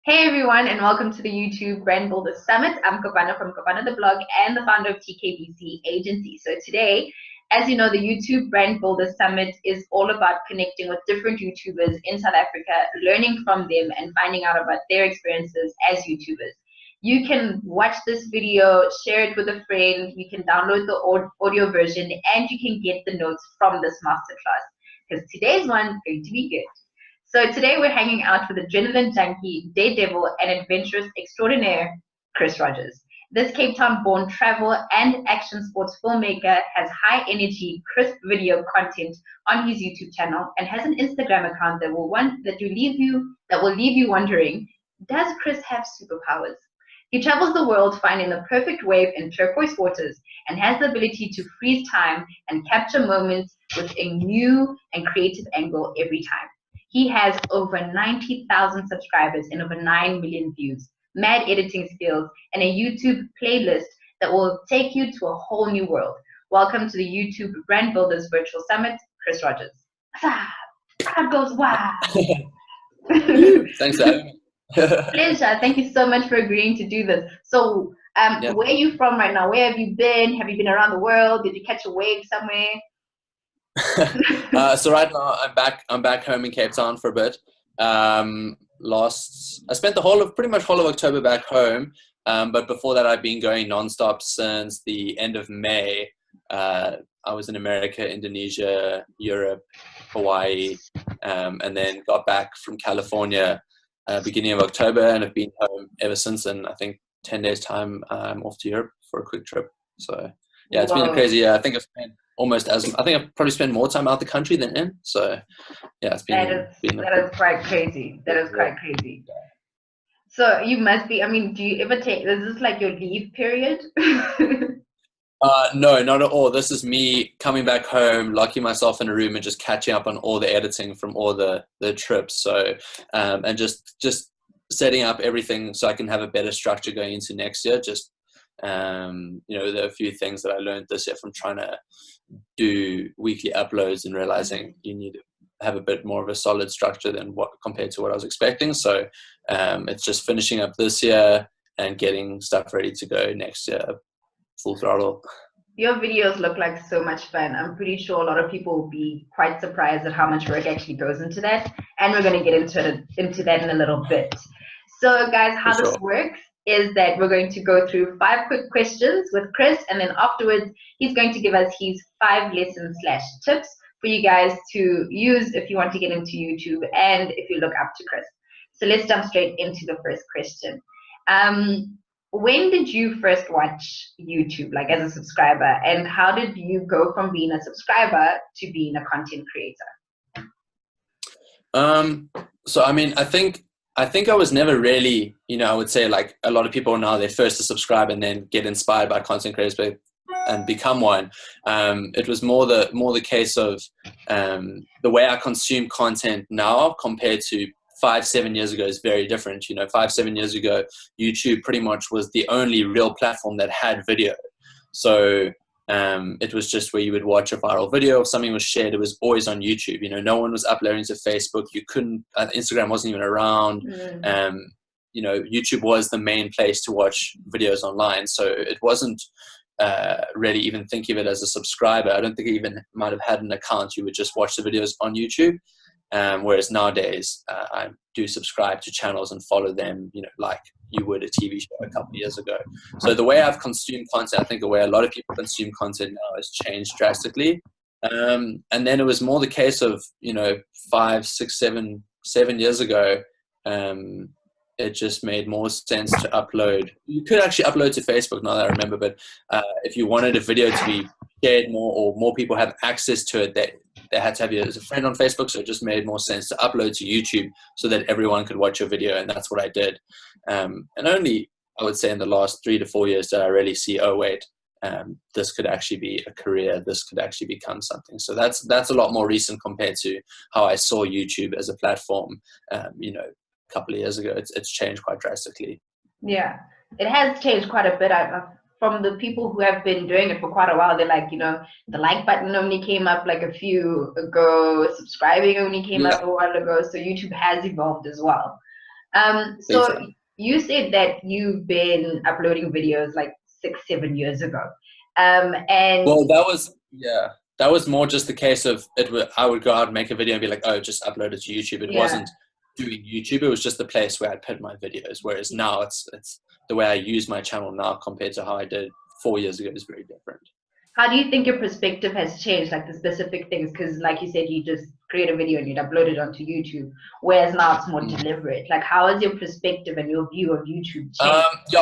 Hey everyone, and welcome to the YouTube Brand Builder Summit. I'm Kopana from Kopana the Blog and the founder of TKBC Agency. So today, as you know, the YouTube Brand Builder Summit is all about connecting with different YouTubers in South Africa, learning from them and finding out about their experiences as YouTubers. You can watch this video, share it with a friend, you can download the audio version, and you can get the notes from this masterclass, because today's one is going to be good. So today we're hanging out with adrenaline junkie, daredevil, and adventurous extraordinaire, Chris Rogers. This Cape Town-born travel and action sports filmmaker has high-energy, crisp video content on his YouTube channel and has an Instagram account that will leave you wondering, does Chris have superpowers? He travels the world finding the perfect wave in turquoise waters and has the ability to freeze time and capture moments with a new and creative angle every time. He has over 90,000 subscribers and over 9 million views, mad editing skills, and a YouTube playlist that will take you to a whole new world. Welcome to the YouTube Brand Builders Virtual Summit, Chris Rogers. Crowd goes wild. Thanks for having me. Pleasure. Thank you so much for agreeing to do this. So, Where are you from right now? Where have you been? Have you been around the world? Did you catch a wave somewhere? So right now I'm back home in Cape Town for a bit. I spent pretty much whole of October back home, but before that I've been going nonstop since the end of May. I was in America, Indonesia, Europe, Hawaii, and then got back from California beginning of October, and have been home ever since. And I think 10 days time I'm off to Europe for a quick trip. So yeah, it's been a crazy year. I think I've probably spent more time out the country than in. So yeah, that is quite crazy. That is quite crazy. So you must be, do you ever is this like your leave period? No, not at all. This is me coming back home, locking myself in a room and just catching up on all the editing from all the trips. So, and just setting up everything so I can have a better structure going into next year. Just, there are a few things that I learned this year from trying to do weekly uploads and realizing you need to have a bit more of a solid structure than compared to what I was expecting. So, it's just finishing up this year and getting stuff ready to go next year. Full throttle. Your videos look like so much fun. I'm pretty sure a lot of people will be quite surprised at how much work actually goes into that. And we're going to get into that in a little bit. So guys, how this works is that we're going to go through 5 quick questions with Chris, and then afterwards he's going to give us his 5 lessons/tips for you guys to use if you want to get into YouTube and if you look up to Chris. So let's jump straight into the first question. When did you first watch YouTube, like as a subscriber, and how did you go from being a subscriber to being a content creator? So I think I was never really, I would say like a lot of people now, they're first to subscribe and then get inspired by content creators and become one. It was more the case of the way I consume content now compared to 5-7 years ago is very different. 5-7 years ago, YouTube pretty much was the only real platform that had video. So it was just where you would watch a viral video. If something was shared, it was always on YouTube. No one was uploading to Facebook. You couldn't, Instagram wasn't even around. YouTube was the main place to watch videos online. So it wasn't really even thinking of it as a subscriber. I don't think I even might have had an account. You would just watch the videos on YouTube. Whereas nowadays, I do subscribe to channels and follow them, like you would a TV show a couple of years ago. So the way I've consumed content, I think the way a lot of people consume content now has changed drastically. And then it was more the case of, 5, 6, 7 years ago, it just made more sense to upload. You could actually upload to Facebook now that I remember, but if you wanted a video to be shared more or more people have access to it, they had to have you as a friend on Facebook, so it just made more sense to upload to YouTube so that everyone could watch your video, and that's what I did. And only, I would say, in the last 3 to 4 years did I really see, oh wait, this could actually be a career, this could actually become something. So that's a lot more recent compared to how I saw YouTube as a platform, a couple of years ago. It's changed quite drastically. Yeah, it has changed quite a bit. From the people who have been doing it for quite a while, they're like, the like button only came up like a few ago, subscribing only came up a while ago, so YouTube has evolved as well. So you said that you've been uploading videos like 6-7 years ago. And well, that was more just the case of I would go out and make a video and be like, oh, just upload it to YouTube. It wasn't doing YouTube. It was just the place where I put my videos. Whereas now it's the way I use my channel now compared to how I did 4 years ago is very different. How do you think your perspective has changed, like the specific things? Because like you said, you just create a video and you'd upload it onto YouTube, whereas now it's more deliberate. Like, how has your perspective and your view of YouTube changed?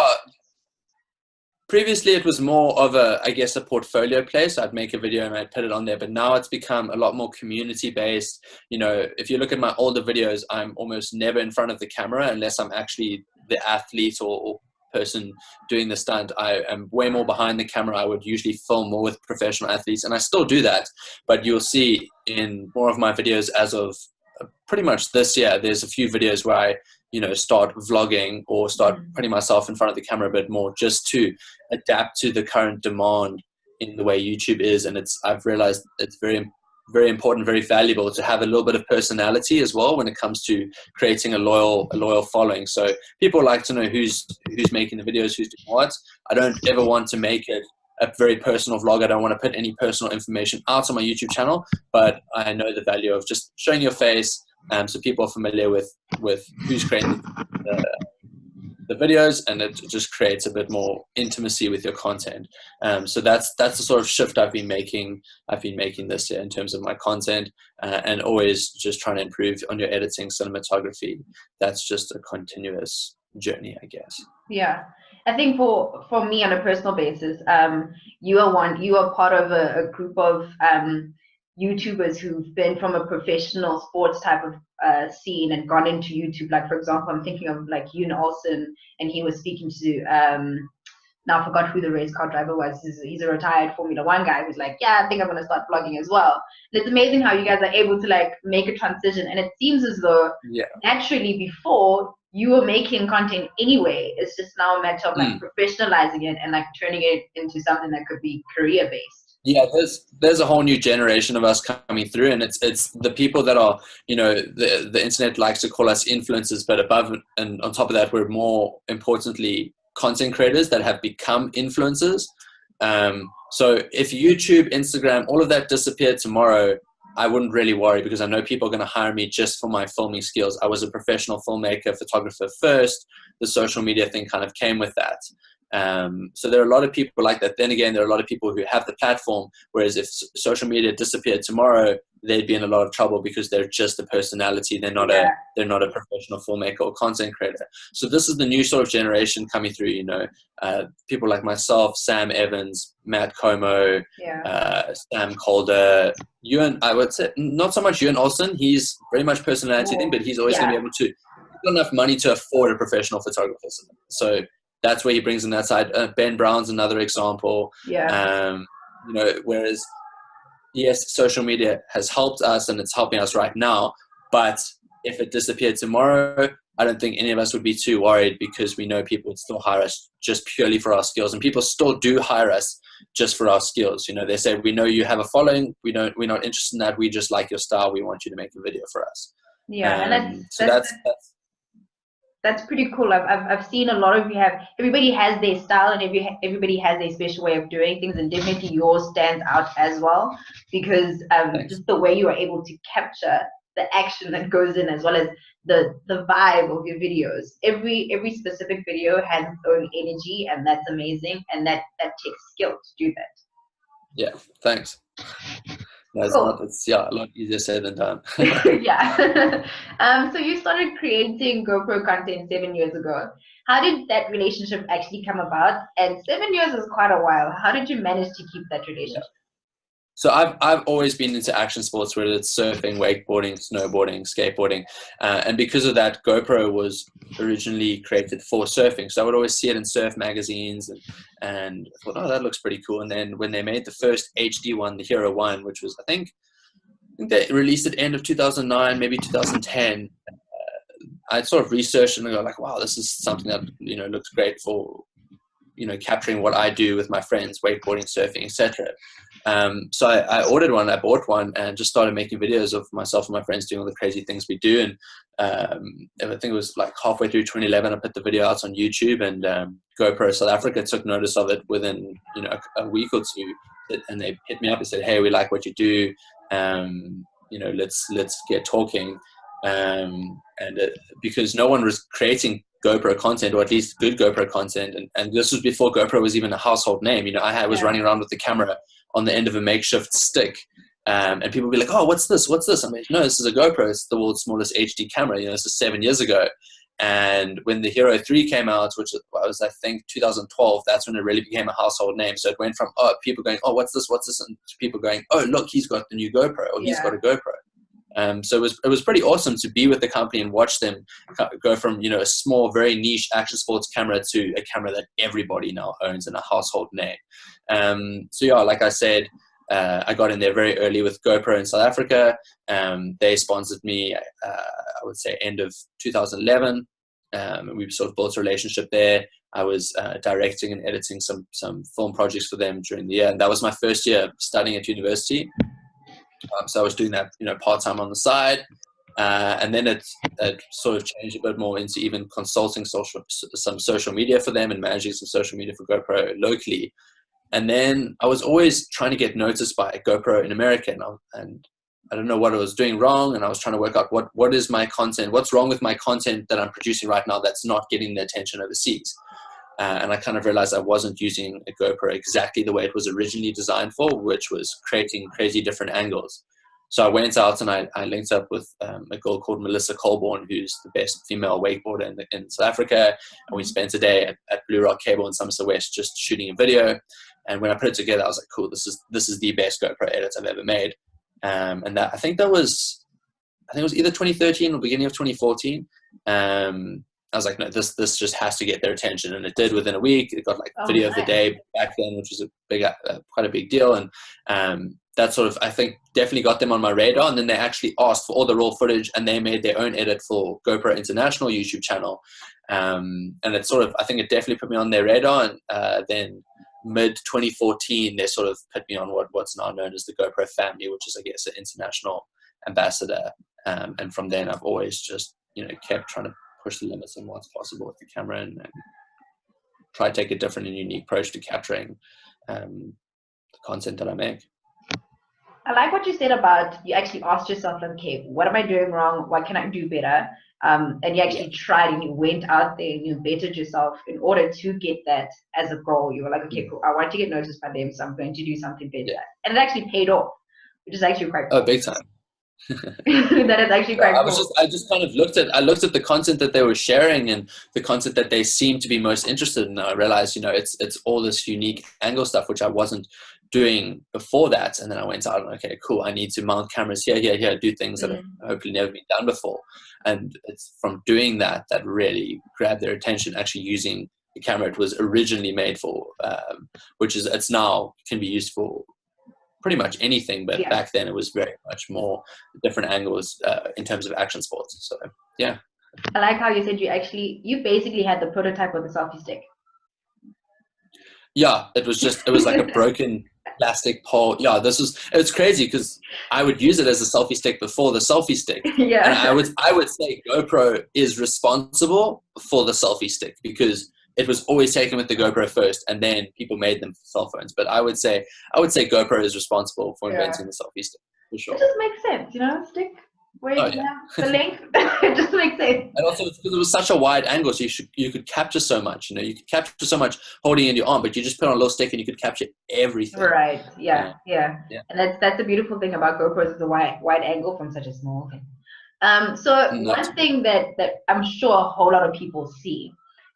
Previously, it was more of I guess, a portfolio place. I'd make a video and I'd put it on there, but now it's become a lot more community-based. You know, if you look at my older videos, I'm almost never in front of the camera unless I'm actually the athlete or person doing the stunt. I am way more behind the camera. I would usually film more with professional athletes, and I still do that, but you'll see in more of my videos as of pretty much this year, there's a few videos where I, start vlogging or start putting myself in front of the camera a bit more, just to adapt to the current demand in the way YouTube is. And I've realized it's very, very important, very valuable to have a little bit of personality as well when it comes to creating a loyal following. So people like to know who's making the videos, who's doing what. I don't ever want to make it a very personal vlog. I don't want to put any personal information out on my YouTube channel, but I know the value of just showing your face, so people are familiar with who's creating the videos, and it just creates a bit more intimacy with your content. So that's the sort of shift I've been making this year in terms of my content, and always just trying to improve on your editing, cinematography. That's just a continuous journey, I guess. Yeah, I think for me on a personal basis, you are part of a group of YouTubers who've been from a professional sports type of scene and gone into YouTube. Like, for example, I'm thinking of like Yoon Olsen, and he was speaking to now I forgot who the race car driver was. He's a retired Formula One guy who's like, yeah, I think I'm gonna start vlogging as well. And it's amazing how you guys are able to like make a transition, and it seems as though naturally before you were making content anyway. It's just now a matter of like professionalizing it and like turning it into something that could be career based. Yeah, there's a whole new generation of us coming through, and it's the people that are, the internet likes to call us influencers, but above and on top of that, we're more importantly content creators that have become influencers. So if YouTube, Instagram, all of that disappeared tomorrow, I wouldn't really worry, because I know people are going to hire me just for my filming skills. I was a professional filmmaker, photographer first. The social media thing kind of came with that. So there are a lot of people like that. Then again, there are a lot of people who have the platform, whereas if social media disappeared tomorrow, they'd be in a lot of trouble because they're just a personality. They're not a professional filmmaker or content creator. So this is the new sort of generation coming through, people like myself, Sam Evans, Matt Como, Sam Calder, Ewan. I would say not so much Ewan Olsen. He's very much personality thing, but he's always going to be able to, he's got enough money to afford a professional photographer. So that's where he brings in that side. Ben Brown's another example. Whereas, yes, social media has helped us and it's helping us right now. But if it disappeared tomorrow, I don't think any of us would be too worried, because we know people would still hire us just purely for our skills. And people still do hire us just for our skills. They say, we know you have a following. We're not interested in that. We just like your style. We want you to make a video for us. Yeah, and that's pretty cool. I've seen a lot of everybody has their style, and everybody has their special way of doing things, and definitely yours stands out as well, because just the way you are able to capture the action that goes in, as well as the vibe of your videos. Every specific video has its own energy, and that's amazing, and that takes skill to do that. Yeah, thanks. No, it's a lot easier said than done. Yeah. So you started creating GoPro content 7 years ago. How did that relationship actually come about? And 7 years is quite a while. How did you manage to keep that relationship? So I've always been into action sports, whether it's surfing, wakeboarding, snowboarding, skateboarding. And because of that, GoPro was originally created for surfing. So I would always see it in surf magazines and I thought, oh, that looks pretty cool. And then when they made the first HD one, the Hero 1, which was, I think they released it end of 2009, maybe 2010, I sort of researched and I go like, wow, this is something that, looks great for, capturing what I do with my friends, wakeboarding, surfing, etc. So I ordered one, I bought one, and just started making videos of myself and my friends doing all the crazy things we do. And I think it was like halfway through 2011, I put the video out on YouTube, and GoPro South Africa took notice of it within, you know, a week or two, and they hit me up and said, "Hey, we like what you do. You know, let's get talking." Because no one was creating GoPro content, or at least good GoPro content, and this was before GoPro was even a household name. You know, I was running around with the camera on the end of a makeshift stick, and people would be like, "Oh, what's this? What's this?" I'm like, "No, this is a GoPro. It's the world's smallest HD camera." You know, this is 7 years ago. And when the Hero 3 came out, which was, I think, 2012, that's when it really became a household name. So it went from, people going, "Oh, what's this? What's this?" and to people going, "Oh, look, he's got the new GoPro, or he's got a GoPro." So it was pretty awesome to be with the company and watch them go from, you know, a small, very niche action sports camera to a camera that everybody now owns and a household name. So yeah, like I said, I got in there very early with GoPro in South Africa. They sponsored me, I would say, end of 2011. And we sort of built a relationship there. I was directing and editing some film projects for them during the year. And that was my first year studying at university. So I was doing that, you know, part-time on the side. And then it sort of changed a bit more into even consulting some social media for them and managing some social media for GoPro locally. And then I was always trying to get noticed by GoPro in America, and I don't know what I was doing wrong. And I was trying to work out what is my content, what's wrong with my content that I'm producing right now that's not getting the attention overseas. And I kind of realized I wasn't using a GoPro exactly the way it was originally designed for, which was creating crazy different angles. So I went out and I linked up with a girl called Melissa Colborn, who's the best female wakeboarder in South Africa. And we spent a day at Blue Rock Cable in Somerset West just shooting a video. And when I put it together, I was like, cool, this is the best GoPro edit I've ever made. And I think it was either 2013 or beginning of 2014. I was like, no, this just has to get their attention. And it did within a week. It got like video of the day back then, which was quite a big deal. And that sort of, I think, definitely got them on my radar. And then they actually asked for all the raw footage, and they made their own edit for GoPro International YouTube channel. And it sort of, I think it definitely put me on their radar. And then mid 2014, they sort of put me on what's now known as the GoPro family, which is, I guess, an international ambassador. And from then, I've always just, you know, kept trying to push the limits on what's possible with the camera, and try to take a different and unique approach to capturing the content that I make. I like what you said about, you actually asked yourself, okay, what am I doing wrong? What can I do better? And you actually tried, and you went out there and you bettered yourself in order to get that as a goal. You were like, okay, cool, I want to get noticed by them, so I'm going to do something better. And it actually paid off, which is actually quite cool. Oh, big time. That is actually quite cool. I just kind of looked at the content that they were sharing and the content that they seemed to be most interested in. And I realized, you know, it's all this unique angle stuff, which I wasn't doing before that. And then I went out and, okay, cool, I need to mount cameras here, do things that have hopefully never been done before. And it's from doing that really grabbed their attention, actually using the camera it was originally made for, which is, it's now can be used for pretty much anything, but back then it was very much more different angles in terms of action sports. So yeah. I like how you said you basically had the prototype of the selfie stick. Yeah, it was like a broken plastic pole. Yeah, it's crazy because I would use it as a selfie stick before the selfie stick. Yeah. And I would say GoPro is responsible for the selfie stick, because it was always taken with the GoPro first, and then people made them for cell phones. But I would say GoPro is responsible for inventing the selfie stick, for sure. It just makes sense, you know, stick where you have the length. It just makes sense. And also, because it was such a wide angle, so you could capture so much. You know, you could capture so much holding in your arm, but you just put on a little stick and you could capture everything. Right. Yeah. And that's the beautiful thing about GoPros, is the wide angle from such a small thing. So one thing that I'm sure a whole lot of people see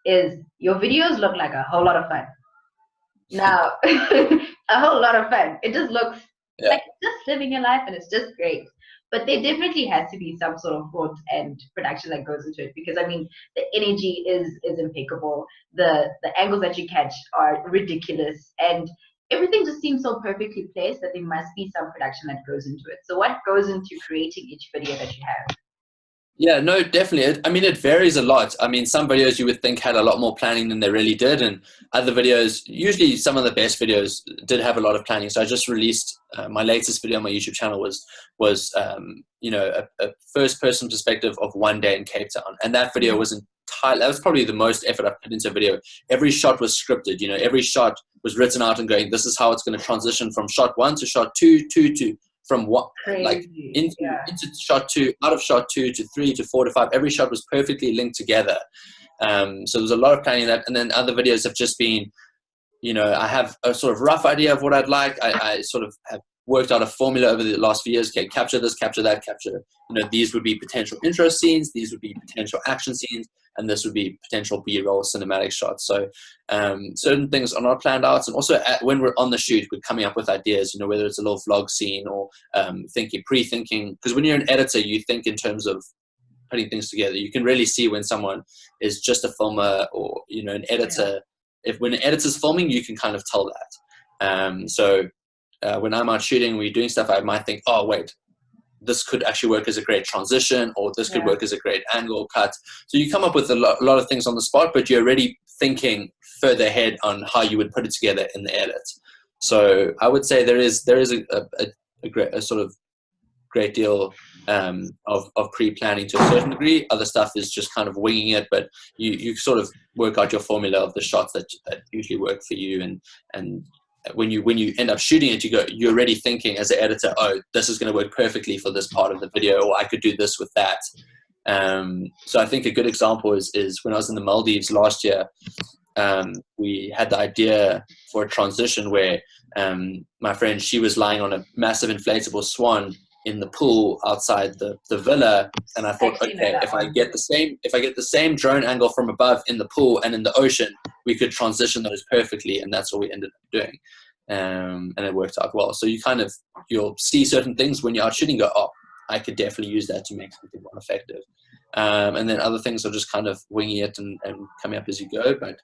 is your videos look like a whole lot of fun. Now, a whole lot of fun. It just looks like just living your life, and it's just great. But there definitely has to be some sort of thought and production that goes into it, because I mean, the energy is impeccable. The angles that you catch are ridiculous, and everything just seems so perfectly placed that there must be some production that goes into it. So what goes into creating each video that you have? Yeah, no, definitely. I mean, it varies a lot. I mean, some videos you would think had a lot more planning than they really did, and other videos, usually some of the best videos did have a lot of planning. So I just released my latest video on my YouTube channel was you know, a first person perspective of one day in Cape Town, and that video was entirely, that was probably the most effort I've put into a video. Every shot was scripted. You know, every shot was written out and going, this is how it's going to transition from shot one to shot two, from what, like Crazy. Yeah. into shot two, out of shot two to three to four to five. Every shot was perfectly linked together. So there's a lot of planning in that. And then other videos have just been, you know, I have a sort of rough idea of what I'd like. I sort of have worked out a formula over the last few years. Okay, capture this, capture that, capture, you know, these would be potential intro scenes, these would be potential action scenes, and this would be potential B-roll cinematic shots. So certain things are not planned out. And also when we're on the shoot, we're coming up with ideas, you know, whether it's a little vlog scene or pre-thinking. Because when you're an editor, you think in terms of putting things together. You can really see when someone is just a filmer or, you know, an editor. When an editor's filming, you can kind of tell that. So when I'm out shooting, we're doing stuff, I might think, oh, wait, this could actually work as a great transition, or this could work as a great angle cut. So you come up with a lot of things on the spot, but you're already thinking further ahead on how you would put it together in the edit. So I would say there is a sort of great deal of pre-planning to a certain degree. Other stuff is just kind of winging it, but you sort of work out your formula of the shots that usually work for you, and when you end up shooting it, you're already thinking as an editor, oh, this is going to work perfectly for this part of the video, or I could do this with that. So I think a good example is when I was in the Maldives last year. We had the idea for a transition where my friend, she was lying on a massive inflatable swan in the pool outside the villa, and I thought, okay, if I get the same drone angle from above in the pool and in the ocean, we could transition those perfectly, and that's what we ended up doing, and it worked out well. So you'll see certain things when you're out shooting, go, oh, I could definitely use that to make something more effective, and then other things are just kind of winging it and coming up as you go. But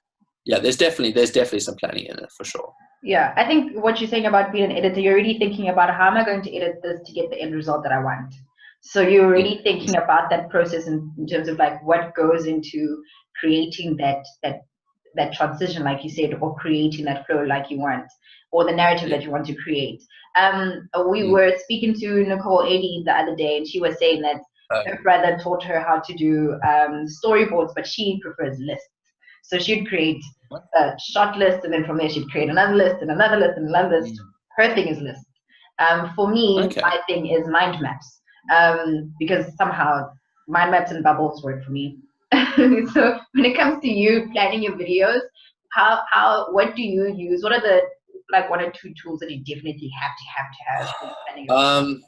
yeah, there's definitely some planning in it for sure. Yeah, I think what you're saying about being an editor, you're already thinking about how am I going to edit this to get the end result that I want. So you're already thinking about that process in terms of like what goes into creating that transition, like you said, or creating that flow like you want, or the narrative that you want to create. We were speaking to Nicole Eddy the other day, and she was saying that her brother taught her how to do storyboards, but she prefers lists. So she'd create a shot list, and then from there she'd create another list and another list and another list. Her thing is list. For me, my thing is mind maps, because somehow mind maps and bubbles work for me. So when it comes to you planning your videos, what do you use? What are the like one or two tools that you definitely have for planning your videos?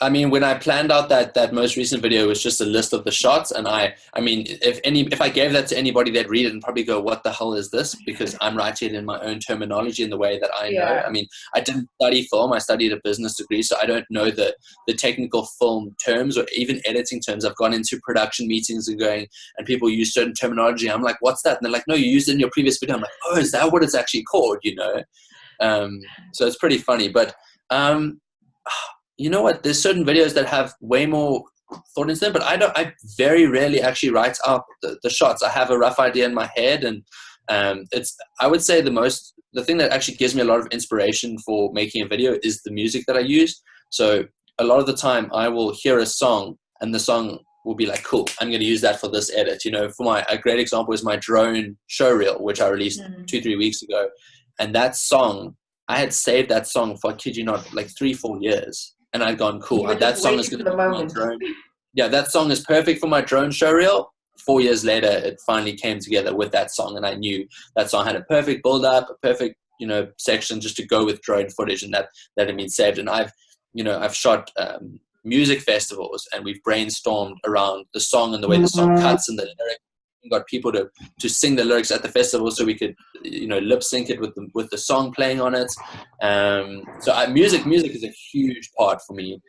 I mean, when I planned out that most recent video, it was just a list of the shots, and I mean, if I gave that to anybody, they'd read it and probably go, "What the hell is this?" Because I'm writing it in my own terminology in the way that I know. I mean, I didn't study film; I studied a business degree, so I don't know the technical film terms or even editing terms. I've gone into production meetings and people use certain terminology. I'm like, "What's that?" And they're like, "No, you used it in your previous video." I'm like, "Oh, is that what it's actually called?" You know, so it's pretty funny, but. You know what? There's certain videos that have way more thought into them, but I very rarely actually write out the shots. I have a rough idea in my head, and I would say the thing that actually gives me a lot of inspiration for making a video is the music that I use. So a lot of the time I will hear a song, and the song will be like, cool, I'm going to use that for this edit. You know, a great example is my drone showreel, which I released 2-3 weeks ago. And that song, I had saved that song for, I kid you not, like 3-4 years. And I'd gone, cool, that song is going to be my drone. Yeah, that song is perfect for my drone showreel. 4 years later, it finally came together with that song, and I knew that song had a perfect build-up, a perfect, you know, section just to go with drone footage, and that had been saved. And I've shot music festivals, and we've brainstormed around the song and the way the song cuts and the lyrics. We got people to sing the lyrics at the festival, so we could, you know, lip sync it with the song playing on it. So music is a huge part for me.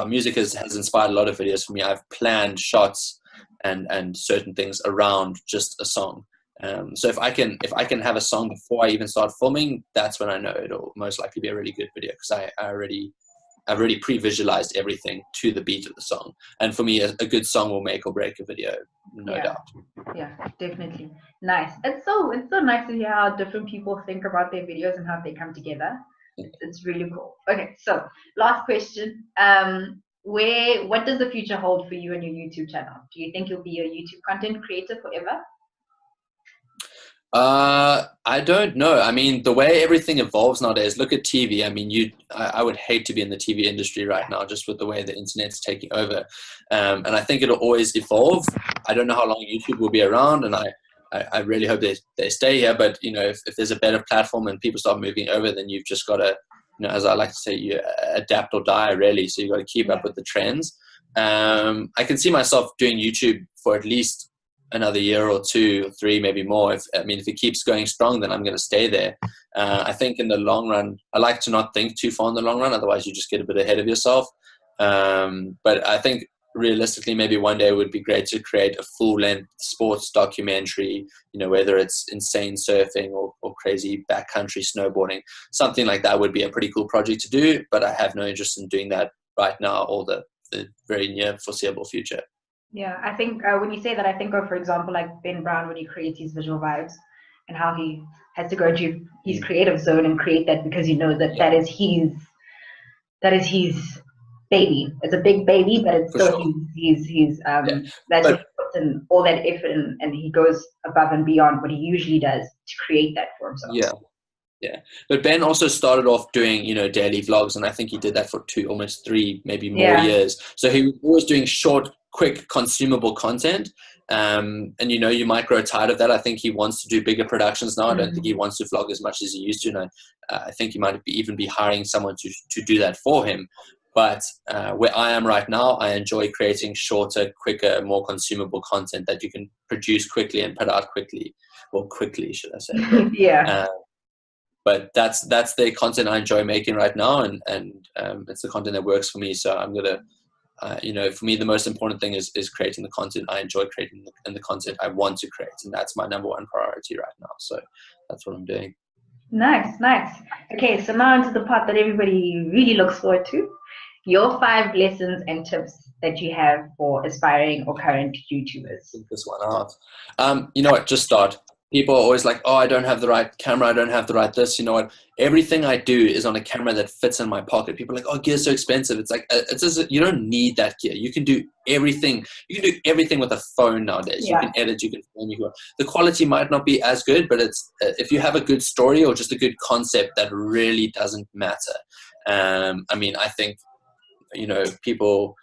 Music has inspired a lot of videos for me. I've planned shots and certain things around just a song. So if I can have a song before I even start filming, that's when I know it'll most likely be a really good video, because I already I've already pre-visualized everything to the beat of the song. And for me, a good song will make or break a video, no doubt. Yeah, definitely. Nice. It's so nice to hear how different people think about their videos and how they come together. It's really cool. Okay, so last question. What does the future hold for you and your YouTube channel? Do you think you'll be a YouTube content creator forever? I don't know. I mean, the way everything evolves nowadays, look at TV. I mean, I would hate to be in the TV industry right now, just with the way the internet's taking over. And I think it'll always evolve. I don't know how long YouTube will be around, and I really hope they stay here. But, you know, if there's a better platform and people start moving over, then you've just got to, you know, as I like to say, you adapt or die, really. So you've got to keep up with the trends. I can see myself doing YouTube for at least another year or 2 or 3, maybe more. If it keeps going strong, then I'm going to stay there. I think in the long run, I like to not think too far in the long run. Otherwise, you just get a bit ahead of yourself. But I think realistically, maybe one day it would be great to create a full-length sports documentary, you know, whether it's insane surfing or crazy backcountry snowboarding. Something like that would be a pretty cool project to do, but I have no interest in doing that right now or the very near foreseeable future. Yeah, I think when you say that, I think of, for example, like Ben Brown when he creates his visual vibes and how he has to go to his creative zone and create that, because he knows that that is his baby. It's a big baby, but it's still his that's what he puts in all that effort and he goes above and beyond what he usually does to create that for himself. Yeah. But Ben also started off doing, you know, daily vlogs, and I think he did that for 2, almost 3, maybe more years. So he was always doing short, quick, consumable content. And, you know, you might grow tired of that. I think he wants to do bigger productions now. I don't think he wants to vlog as much as he used to. And I think he might even be hiring someone to do that for him. But where I am right now, I enjoy creating shorter, quicker, more consumable content that you can produce quickly and put out quickly. Well, quickly, should I say. But that's the content I enjoy making right now, and it's the content that works for me. So I'm gonna, you know, for me the most important thing is creating the content I enjoy creating and the content I want to create, and that's my number one priority right now. So that's what I'm doing. Nice. Okay, so now into the part that everybody really looks forward to: your 5 lessons and tips that you have for aspiring or current YouTubers. Think this one out. You know what? Just start. People are always like, oh, I don't have the right camera. I don't have the right this. You know what? Everything I do is on a camera that fits in my pocket. People are like, oh, gear's so expensive. It's like, you don't need that gear. You can do everything. You can do everything with a phone nowadays. You can edit, you can film. The quality might not be as good, but it's if you have a good story or just a good concept, that really doesn't matter. I mean, I think, you know, people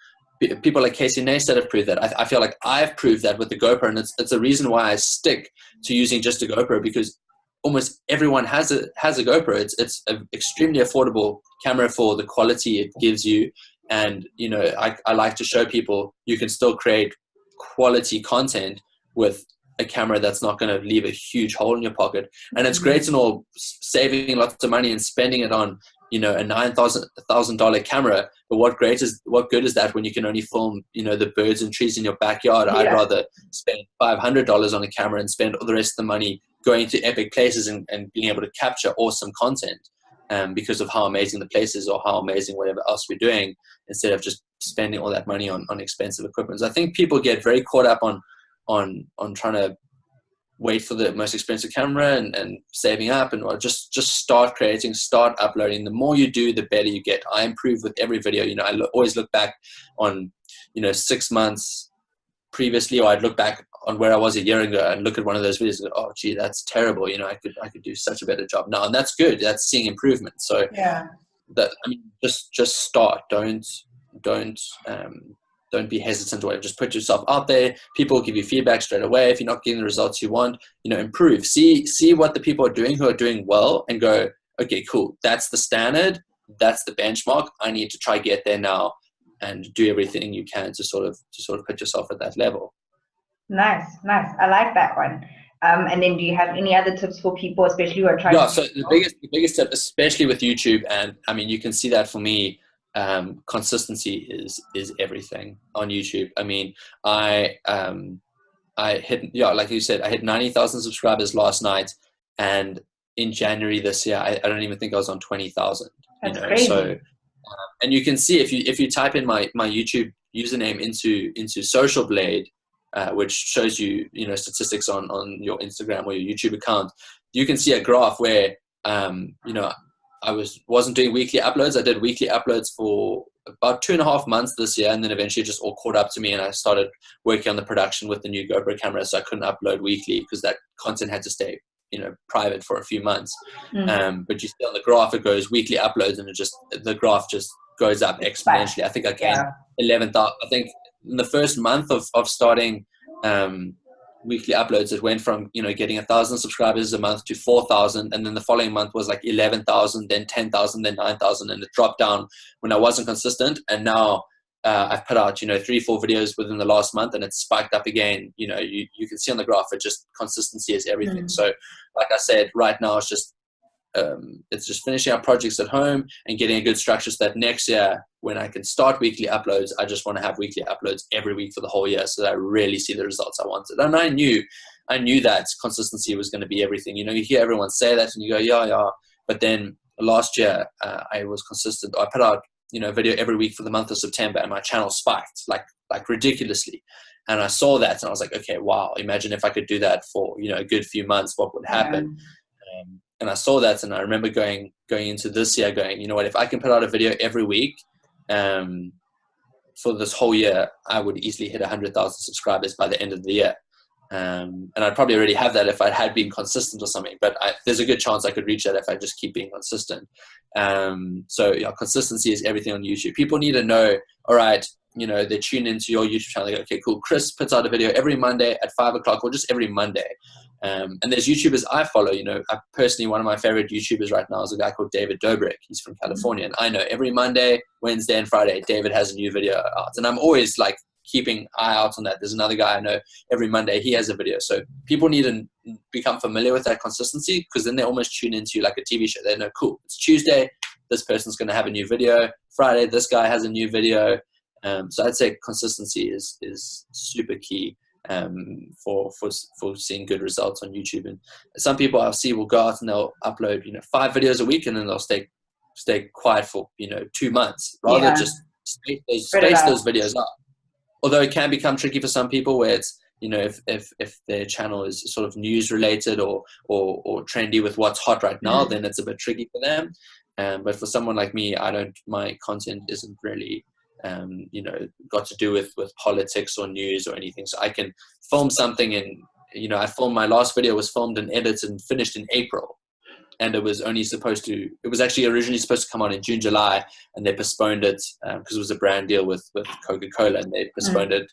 like Casey Neistat have proved that. I feel like I've proved that with the GoPro, and it's a reason why I stick to using just a GoPro, because almost everyone has a GoPro. It's an extremely affordable camera for the quality it gives you, and you know, I like to show people you can still create quality content with a camera that's not going to leave a huge hole in your pocket. And it's great and all saving lots of money and spending it on, you know, a $9,000 camera, but what good is that when you can only film, you know, the birds and trees in your backyard? I'd rather spend $500 on a camera and spend all the rest of the money going to epic places and being able to capture awesome content, because of how amazing the place is or how amazing whatever else we're doing, instead of just spending all that money on expensive equipment. So I think people get very caught up on trying to wait for the most expensive camera and saving up, and just start creating, start uploading. The more you do, the better you get. I improve with every video. You know, I always look back on, you know, 6 months previously, or I'd look back on where I was a year ago and look at one of those videos and go, oh gee, that's terrible. You know, I could do such a better job now, and that's good. That's seeing improvement. So that, I mean, just start. Don't be hesitant or whatever. Just put yourself out there. People will give you feedback straight away. If you're not getting the results you want, you know, improve. See what the people are doing who are doing well, and go, okay, cool. That's the standard. That's the benchmark. I need to try get there now, and do everything you can to sort of put yourself at that level. Nice. I like that one. And then do you have any other tips for people, especially who are trying? So the biggest tip, especially with YouTube, and I mean, you can see that for me, consistency is everything on YouTube. I mean, I hit, like you said, I hit 90,000 subscribers last night, and in January this year, I don't even think I was on 20,000. That's crazy. So And you can see if you type in my YouTube username into Social Blade, which shows you statistics on your Instagram or your YouTube account, you can see a graph where I wasn't doing weekly uploads. I did weekly uploads for about 2.5 months this year, and then eventually just all caught up to me, and I started working on the production with the new GoPro camera, so I couldn't upload weekly because that content had to stay private for a few months. But you see on the graph it goes weekly uploads, and the graph just goes up exponentially. I think I gained 11,000. I think in the first month of starting weekly uploads, it went from getting 1,000 subscribers a month to 4,000, and then the following month was like 11,000, then 10,000, then 9,000, and it dropped down when I wasn't consistent. And now I've put out 3-4 videos within the last month, and it's spiked up again. You can see on the graph, it just, consistency is everything. So like I said, right now it's just finishing up projects at home and getting a good structure so that next year when I can start weekly uploads, I just want to have weekly uploads every week for the whole year so that I really see the results I wanted. And I knew that consistency was going to be everything. You hear everyone say that and you go, yeah. But then last year I was consistent. I put out a video every week for the month of September, and my channel spiked like ridiculously. And I saw that and I was like, okay, wow, imagine if I could do that for a good few months, what would happen? And I saw that, and I remember going into this year going, what, if I can put out a video every week for this whole year, I would easily hit 100,000 subscribers by the end of the year. And I'd probably already have that if I had been consistent or something, but there's a good chance I could reach that if I just keep being consistent. So consistency is everything on YouTube. People need to know, all right, they tune into your YouTube channel. They go, okay, cool. Chris puts out a video every Monday at 5 o'clock, or just every Monday. And there's YouTubers I follow. I personally, one of my favorite YouTubers right now is a guy called David Dobrik. He's from California, and I know every Monday, Wednesday, and Friday, David has a new video out, and I'm always like keeping eye out on that. There's another guy I know every Monday, he has a video. So people need to become familiar with that consistency, because then they almost tune into like a TV show. They know, cool, it's Tuesday, this person's going to have a new video. Friday, this guy has a new video. So I'd say consistency is super key for seeing good results on YouTube. And some people I'll see will go out and they'll upload 5 videos a week, and then they'll stay quiet for 2 months, rather just space those videos up. Although it can become tricky for some people, where it's if their channel is sort of news related or trendy with what's hot right now, then it's a bit tricky for them. But for someone like me, my content isn't really got to do with politics or news or anything. So I can film something and my last video was filmed and edited and finished in April, and it was actually originally supposed to come on in June, July, and they postponed it because it was a brand deal with Coca-Cola, and they postponed it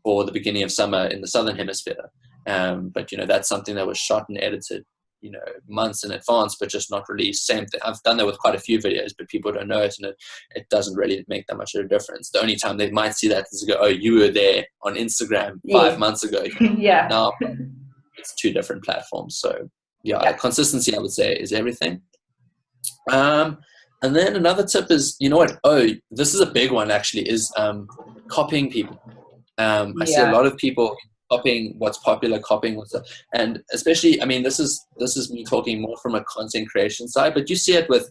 for the beginning of summer in the Southern Hemisphere. But that's something that was shot and edited months in advance, but just not released. Same thing. I've done that with quite a few videos, but people don't know it, and it doesn't really make that much of a difference. The only time they might see that is to go, oh, you were there on Instagram 5 months ago. Yeah. Now it's 2 different platforms. So consistency, I would say, is everything. And then another tip is, this is a big one actually, is copying people. I see a lot of people copying what's popular, copying what's up. And especially, this is me talking more from a content creation side, but you see it with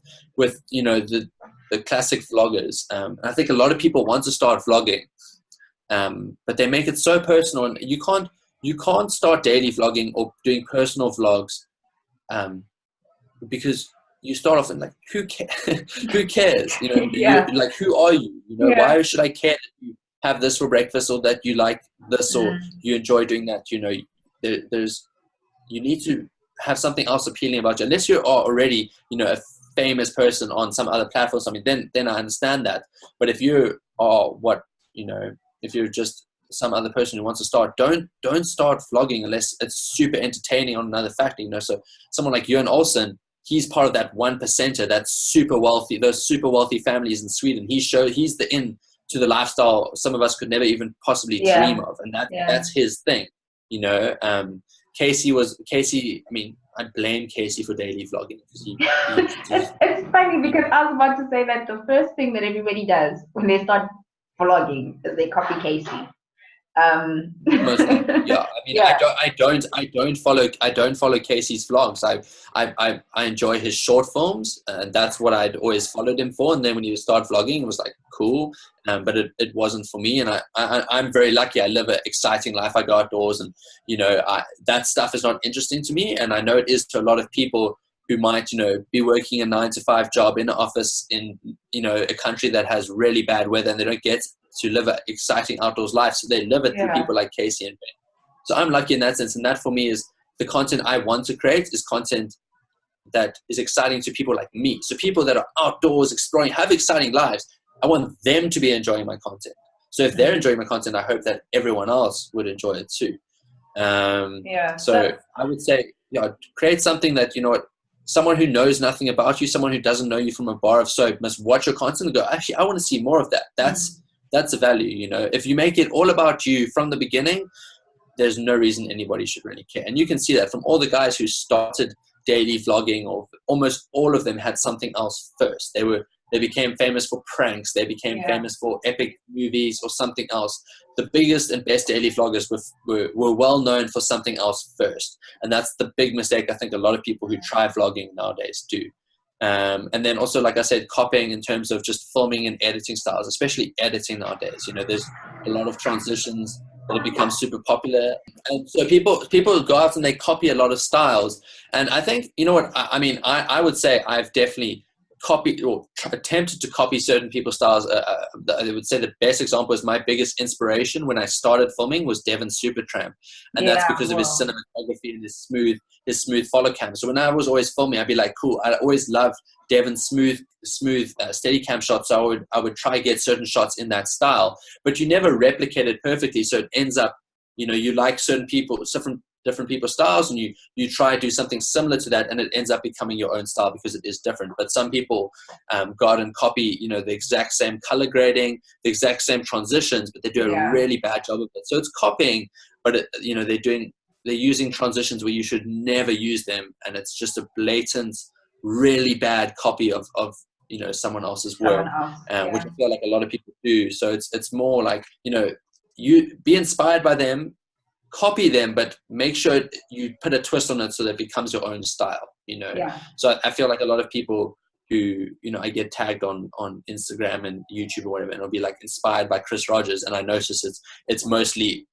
the classic vloggers. I think a lot of people want to start vlogging, but they make it so personal, and you can't start daily vlogging or doing personal vlogs because you start off and like, who cares? Like, who are you? Why should I care that you have this for breakfast, or that you like this, or you enjoy doing that? You need to have something else appealing about you, unless you are already a famous person on some other platform or something. Then I understand that. But if you are if you're just some other person who wants to start, don't start vlogging unless it's super entertaining on another factor. So someone like Jörn Olsen, he's part of that 1%er that's super wealthy, those super wealthy families in Sweden. He's the in to the lifestyle some of us could never even possibly dream of, and that's his thing. Casey, I blame Casey for daily vlogging. It's funny because I was about to say that the first thing that everybody does when they start vlogging is they copy Casey. Most likely, yeah. I mean, Yeah. I don't follow Casey's vlogs. I enjoy his short films, and that's what I'd always followed him for. And then when he started vlogging, it was like cool, but it wasn't for me. And I'm very lucky. I live an exciting life. I go outdoors, and that stuff is not interesting to me. And I know it is to a lot of people who might be working a 9-to-5 job in an office in a country that has really bad weather, and they don't get to live an exciting outdoors life, so they live it through people like Casey and Ben. So I'm lucky in that sense, and that for me is the content I want to create is content that is exciting to people like me. So people that are outdoors exploring, have exciting lives, I want them to be enjoying my content. So if they're enjoying my content, I hope that everyone else would enjoy it too. So I would say, create something that, someone who knows nothing about you, someone who doesn't know you from a bar of soap must watch your content and go, actually, I want to see more of that. That's a value. If you make it all about you from the beginning, there's no reason anybody should really care. And you can see that from all the guys who started daily vlogging, or almost all of them had something else first. They became famous for pranks. They became famous for epic movies or something else. The biggest and best daily vloggers were well known for something else first. And that's the big mistake I think a lot of people who try vlogging nowadays do. And then also, like I said, copying in terms of just filming and editing styles, especially editing nowadays. There's a lot of transitions that have become super popular. And so people go out and they copy a lot of styles. And I think, I would say I've definitely copied or attempted to copy certain people's styles. I would say the best example is my biggest inspiration when I started filming was Devon Supertramp, and that's because of his cinematography and his smooth follow cam. So when I was always filming, I'd be like, cool. I always loved Devon's smooth steady cam shots. So I would try to get certain shots in that style, but you never replicate it perfectly. So it ends up, you like certain people, different people's styles, and you try to do something similar to that, and it ends up becoming your own style because it is different. But some people go out and copy the exact same color grading, the exact same transitions, but they do a really bad job of it. So it's copying, but they're using transitions where you should never use them, and it's just a blatant, really bad copy of someone else's work, which I feel like a lot of people do. So it's more like you be inspired by them, copy them, but make sure you put a twist on it so that it becomes your own style, So I feel like a lot of people who, I get tagged on Instagram and YouTube or whatever, and it'll be like inspired by Chris Rogers. And I notice it's mostly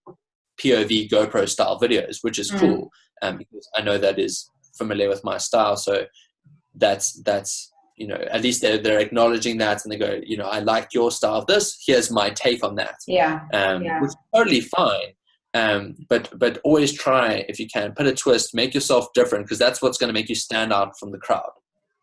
POV GoPro style videos, which is cool. Because I know that is familiar with my style. So that's, at least they're acknowledging that, and they go, I like your style of this. Here's my take on that. Which is totally fine. But always try, if you can, put a twist, make yourself different, because that's what's going to make you stand out from the crowd.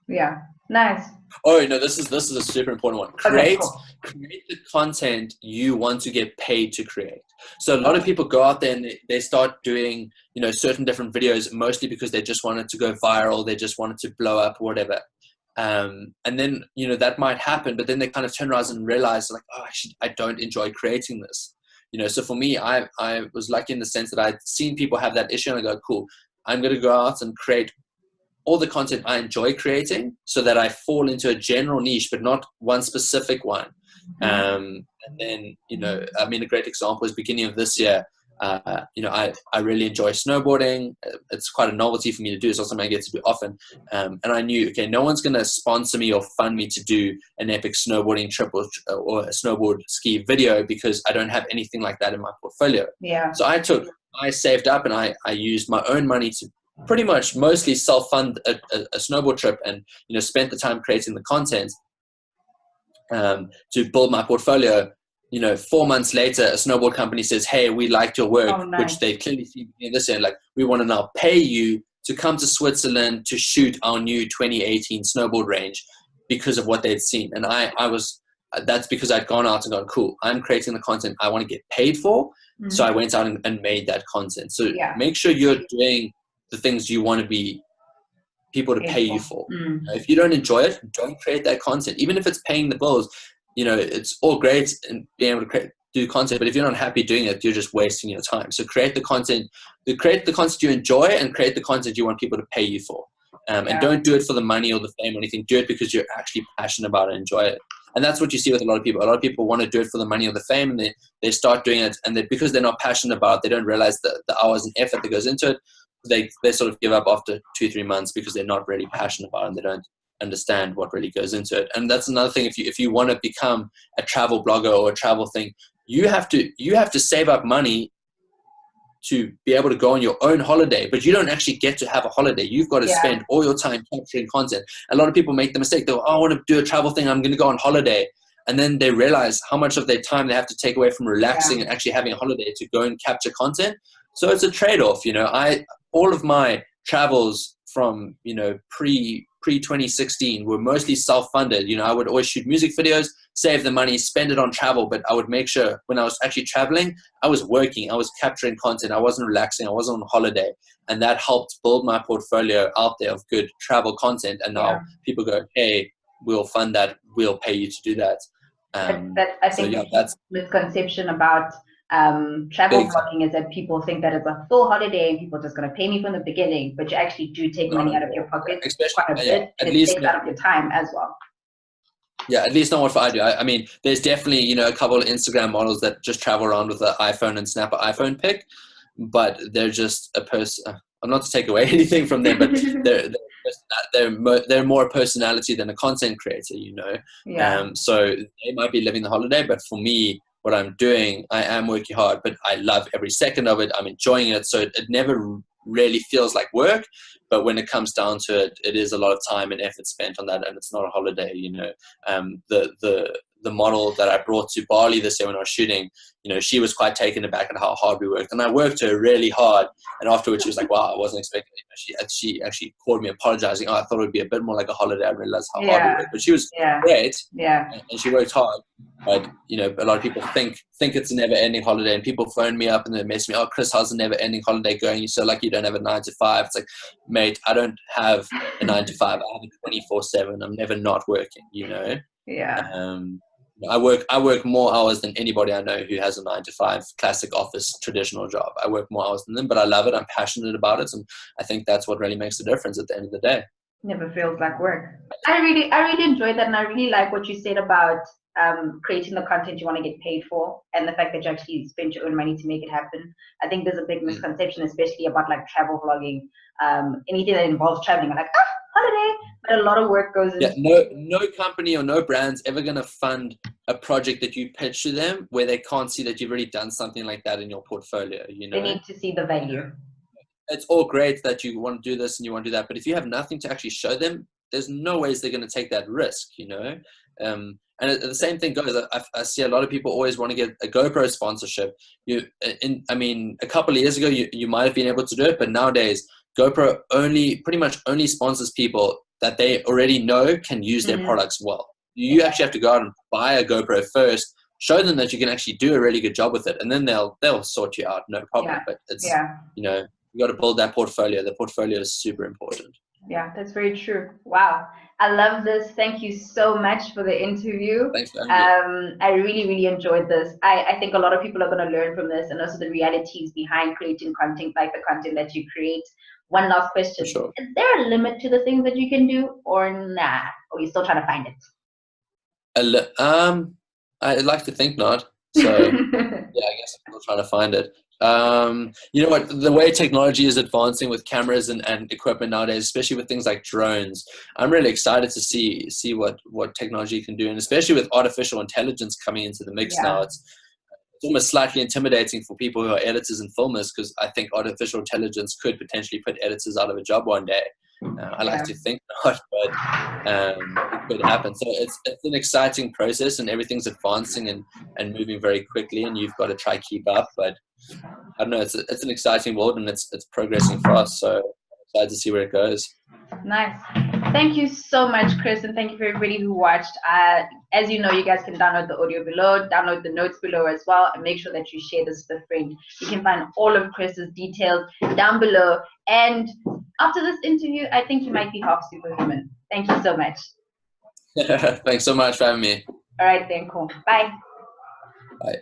Yeah, nice. Oh no, this is a super important one. Create the content you want to get paid to create. So a lot of people go out there and they start doing certain different videos, mostly because they just want it to go viral, they just want it to blow up or whatever. And then that might happen, but then they kind of turn around and realize like, oh, actually, I don't enjoy creating this. So for me, I was lucky in the sense that I'd seen people have that issue, and I go, cool, I'm going to go out and create all the content I enjoy creating so that I fall into a general niche, but not one specific one. And then, a great example is beginning of this year. I really enjoy snowboarding. It's quite a novelty for me to do. It's not something I get to do often. And I knew, okay, no one's going to sponsor me or fund me to do an epic snowboarding trip or a snowboard ski video because I don't have anything like that in my portfolio. So I saved up and I used my own money to pretty much mostly self-fund a snowboard trip, and, spent the time creating the content to build my portfolio. 4 months later, a snowboard company says, hey, we liked your work, which they clearly see in this year. Like, we want to now pay you to come to Switzerland to shoot our new 2018 snowboard range because of what they'd seen. And that's because I'd gone out and gone, cool, I'm creating the content I want to get paid for. So I went out and made that content. So make sure you're doing the things you want to be people to pay you for. If you don't enjoy it, don't create that content. Even if it's paying the bills, it's all great and being able to do content, but if you're not happy doing it, you're just wasting your time. So create the content you enjoy, and create the content you want people to pay you for. And don't do it for the money or the fame or anything. Do it because you're actually passionate about it and enjoy it. And that's what you see with a lot of people. A lot of people want to do it for the money or the fame, and they start doing it, and because they're not passionate about it, they don't realize the hours and effort that goes into it. They sort of give up after 2-3 months because they're not really passionate about it, and they don't understand what really goes into it. And that's another thing. If you want to become a travel blogger or a travel thing, you have to save up money to be able to go on your own holiday, but you don't actually get to have a holiday. You've got to spend all your time capturing content. A lot of people make the mistake. They'll, I want to do a travel thing. I'm going to go on holiday. And then they realize how much of their time they have to take away from relaxing and actually having a holiday to go and capture content. So it's a trade-off. All of my travels from, pre-2016 were mostly self-funded. I would always shoot music videos, save the money, spend it on travel, but I would make sure when I was actually traveling, I was working, I was capturing content, I wasn't relaxing, I wasn't on holiday. And that helped build my portfolio out there of good travel content. And now people go, hey, we'll fund that, we'll pay you to do that. I think that's misconception about travel blogging is that people think that it's a full holiday and people are just going to pay me from the beginning, but you actually do take money out of your pocket quite a bit, and it takes out of your time as well. Yeah, at least not what I do. I mean, there's definitely, a couple of Instagram models that just travel around with an iPhone and snap an iPhone pic, but they're just a person. I'm not to take away anything from them, but they're more a personality than a content creator, So they might be living the holiday, but for me, what I'm doing, I am working hard, but I love every second of it. I'm enjoying it. So it never really feels like work, but when it comes down to it, it is a lot of time and effort spent on that, and it's not a holiday. The model that I brought to Bali this year when I was shooting, she was quite taken aback at how hard we worked, and I worked her really hard. And afterwards, she was like, "Wow, I wasn't expecting it." She actually called me apologizing. I thought it would be a bit more like a holiday. I realized how hard we worked, but she was great, and she worked hard. But a lot of people think it's a never-ending holiday, and people phone me up and they mess me, "Oh, Chris, how's a never-ending holiday going? You're so lucky you don't have a 9 to 5." It's like, mate, I don't have a 9 to 5. I have a 24/7. I'm never not working. I work more hours than anybody I know who has a 9 to 5 classic office traditional job. I work more hours than them, but I love it. I'm passionate about it, and I think that's what really makes the difference at the end of the day. Never feels like work. I really enjoyed that, and I really like what you said about creating the content you want to get paid for, and the fact that you actually spend your own money to make it happen. I think there's a big misconception, especially about like travel vlogging, anything that involves traveling. I'm like, holiday, but a lot of work goes into. Yeah, no company or no brand's ever going to fund a project that you pitch to them where they can't see that you've already done something like that in your portfolio. They need to see the value. It's all great that you want to do this and you want to do that, but if you have nothing to actually show them, there's no ways they're going to take that risk, And the same thing goes. I see a lot of people always want to get a GoPro sponsorship. A couple of years ago, you might have been able to do it, but nowadays, GoPro pretty much only sponsors people that they already know can use their products well. You actually have to go out and buy a GoPro first, show them that you can actually do a really good job with it, and then they'll sort you out, no problem. But it's you got to build that portfolio. The portfolio is super important. Yeah, that's very true. Wow. I love this. Thank you so much for the interview. Thanks for having me. I really, really enjoyed this. I think a lot of people are going to learn from this, and also the realities behind creating content like the content that you create. One last question. Sure. Is there a limit to the things that you can do, or nah? Or are you still trying to find it? I'd like to think not. So yeah, I guess I'm still trying to find it. You know what, the way technology is advancing with cameras and equipment nowadays, especially with things like drones, I'm really excited to see what technology can do, and especially with artificial intelligence coming into the mix now, it's almost slightly intimidating for people who are editors and filmers, because I think artificial intelligence could potentially put editors out of a job one day. I like to think not, but it could happen. So it's an exciting process, and everything's advancing and moving very quickly, and you've got to try keep up. But I don't know, it's an exciting world, and it's progressing fast. So I'm excited to see where it goes. Nice. Thank you so much, Chris, and thank you for everybody who watched. As you know, you guys can download the audio below, download the notes below as well, and make sure that you share this with a friend. You can find all of Chris's details down below. And after this interview, I think you might be half superhuman. Thank you so much. Thanks so much for having me. All right then, cool. Bye. Bye.